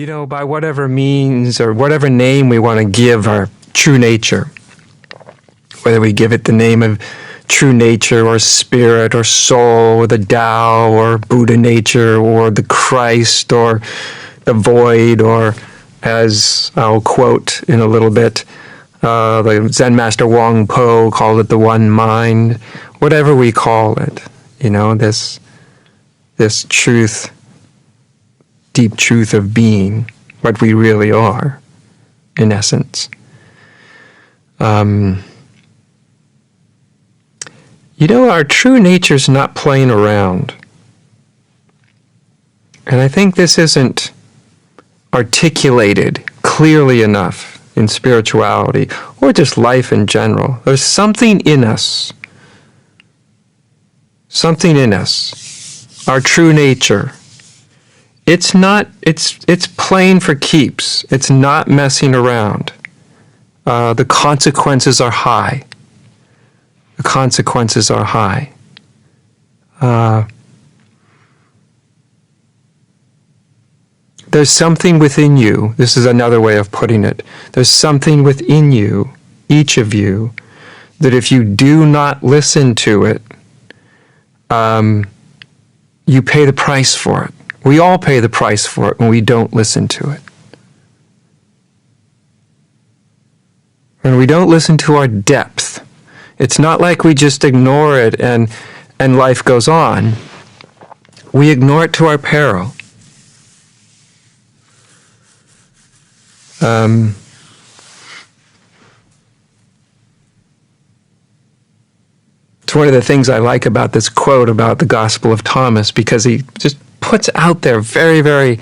by whatever means or whatever name we want to give our true nature, whether we give it the name of true nature or spirit or soul or the Tao or Buddha nature or the Christ or the void, or as I'll quote in a little bit, the Zen master Wang Po called it the one mind. Whatever we call it, this truth, deep truth of being, what we really are, in essence. Our true nature's not playing around. And I think this isn't articulated clearly enough in spirituality, or just life in general. There's something in us. Something in us. Our true nature. It's playing for keeps. It's not messing around. The consequences are high. The consequences are high. There's something within you. This is another way of putting it. There's something within you, each of you, that if you do not listen to it, you pay the price for it. We all pay the price for it when we don't listen to it. When we don't listen to our depth, it's not like we just ignore it and life goes on. We ignore it to our peril. It's one of the things I like about this quote about the Gospel of Thomas, because he just puts out there very, very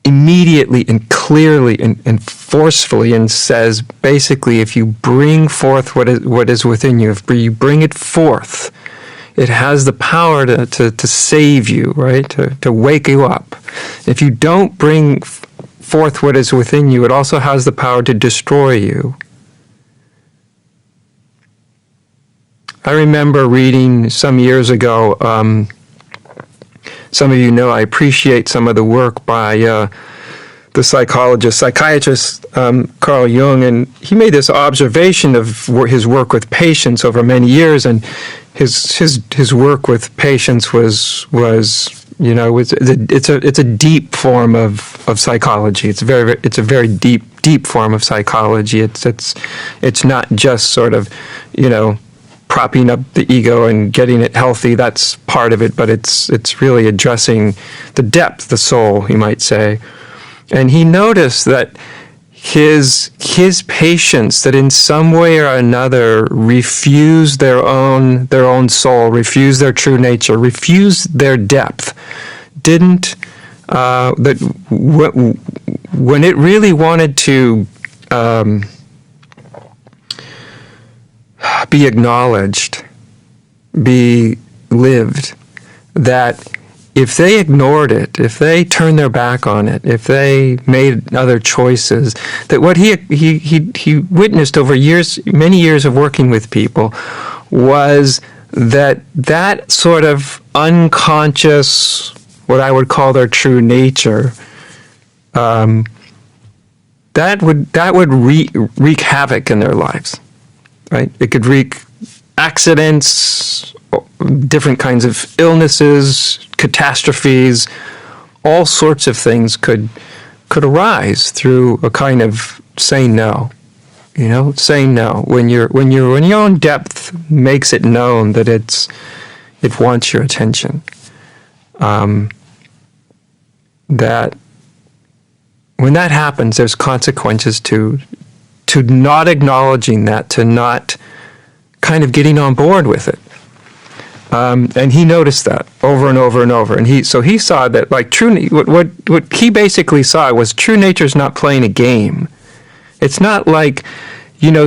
immediately and clearly and forcefully, and says, basically, if you bring forth what is within you, if you bring it forth, it has the power to save you, right? To wake you up. If you don't bring forth what is within you, it also has the power to destroy you. I remember reading some years ago, some of you know I appreciate some of the work by the psychiatrist Carl Jung, and he made this observation of his work with patients over many years, and his work with patients was it's a deep form of psychology. It's a very deep form of psychology. It's not just sort of propping up the ego and getting it healthy. That's part of it, but it's really addressing the depth, the soul, you might say. And he noticed that his patients that in some way or another refused their own soul, refused their true nature, refused their depth, didn't when it really wanted to be acknowledged, be lived, that if they ignored it, if they turned their back on it, if they made other choices, that what he witnessed over many years of working with people, was that sort of unconscious, what I would call their true nature, that would wreak havoc in their lives. Right? It could wreak accidents, different kinds of illnesses, catastrophes, all sorts of things could arise through a kind of saying no. Saying no when your own depth makes it known that it wants your attention. That when that happens, there's consequences to not acknowledging that, to not kind of getting on board with it. And he noticed that over and over and over. And so he saw that, like, what he basically saw was true nature's not playing a game. It's not like,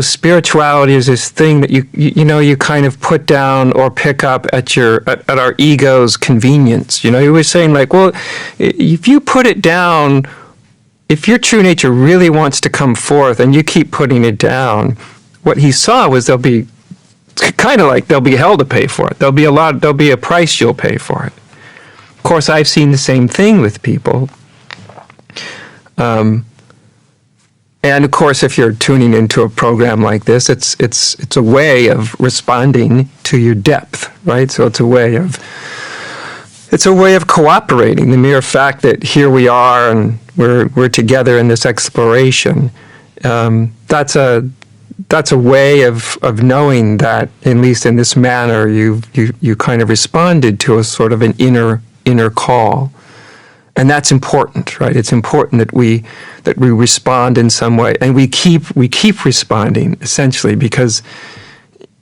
spirituality is this thing that you kind of put down or pick up at our ego's convenience. He was saying, like, well, if you put it down, if your true nature really wants to come forth and you keep putting it down, what he saw was there'll be hell to pay for it. There'll be a price you'll pay for it. Of course, I've seen the same thing with people And of course, if you're tuning into a program like this, it's a way of responding to your depth, right? So it's a way of cooperating. The mere fact that here we are and we're together in this exploration, that's a way of knowing that, at least in this manner, you kind of responded to a sort of an inner call. And that's important, right? It's important that we respond in some way, and we keep responding, essentially, because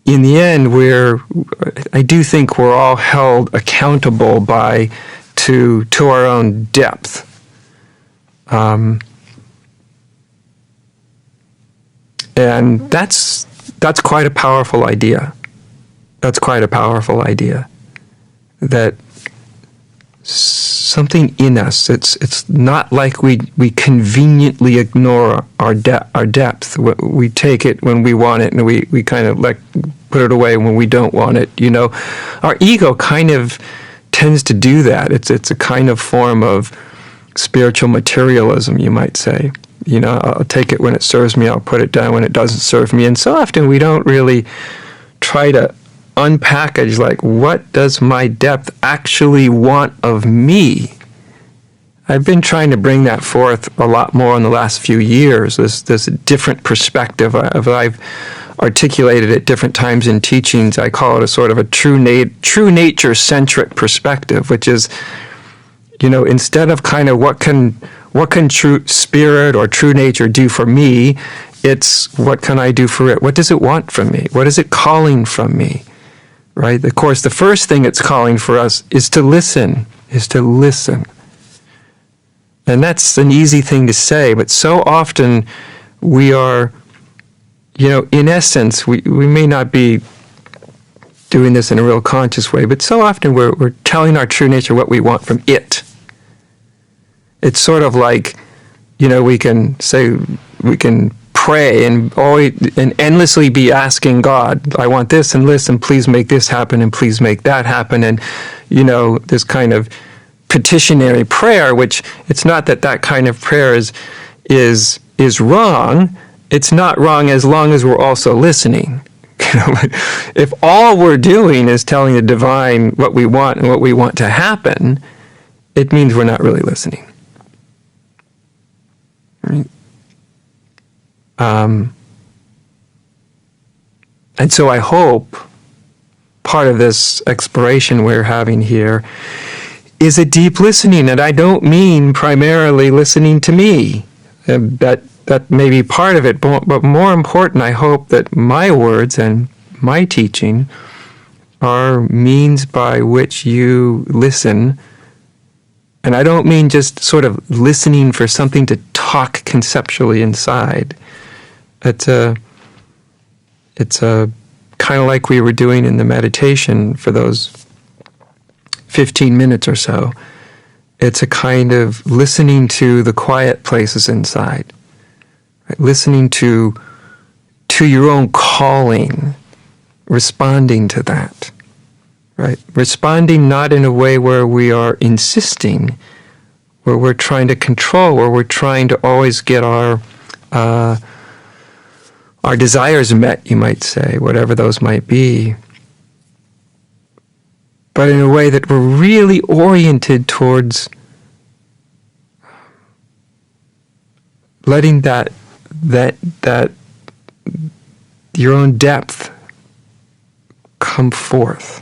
in the end, I do think we're all held accountable to our own depth. And that's quite a powerful idea. That's quite a powerful idea. That something in us, it's not like we conveniently ignore our depth. We take it when we want it, and we kind of put it away when we don't want it. Our ego kind of tends to do that. It's a kind of form of spiritual materialism, you might say. I'll take it when it serves me, I'll put it down when it doesn't serve me. And so often we don't really try to unpackage, what does my depth actually want of me? I've been trying to bring that forth a lot more in the last few years, this different perspective. I've articulated at different times in teachings. I call it a sort of a true nature-centric perspective, which is, instead of kind of what can true spirit or true nature do for me, it's what can I do for it? What does it want from me? What is it calling from me? Right? Of course, the first thing it's calling for us is to listen. And that's an easy thing to say, but so often we are, in essence, we may not be doing this in a real conscious way, but so often we're telling our true nature what we want from it. It's sort of like, we can pray and endlessly be asking God, I want this and this, and please make this happen, and please make that happen, and this kind of petitionary prayer, which it's not that kind of prayer is wrong. It's not wrong as long as we're also listening. If all we're doing is telling the divine what we want and what we want to happen, it means we're not really listening. Right? And so I hope part of this exploration we're having here is a deep listening, and I don't mean primarily listening to me. That may be part of it, but more important, I hope that my words and my teaching are means by which you listen. And I don't mean just sort of listening for something to talk conceptually inside. It's a kind of like we were doing in the meditation for those 15 minutes or so. It's a kind of listening to the quiet places inside, right? Listening to your own calling, responding to that, right? Responding not in a way where we are insisting, where we're trying to control, where we're trying to always get our desires met, you might say, whatever those might be, but in a way that we're really oriented towards letting that your own depth come forth.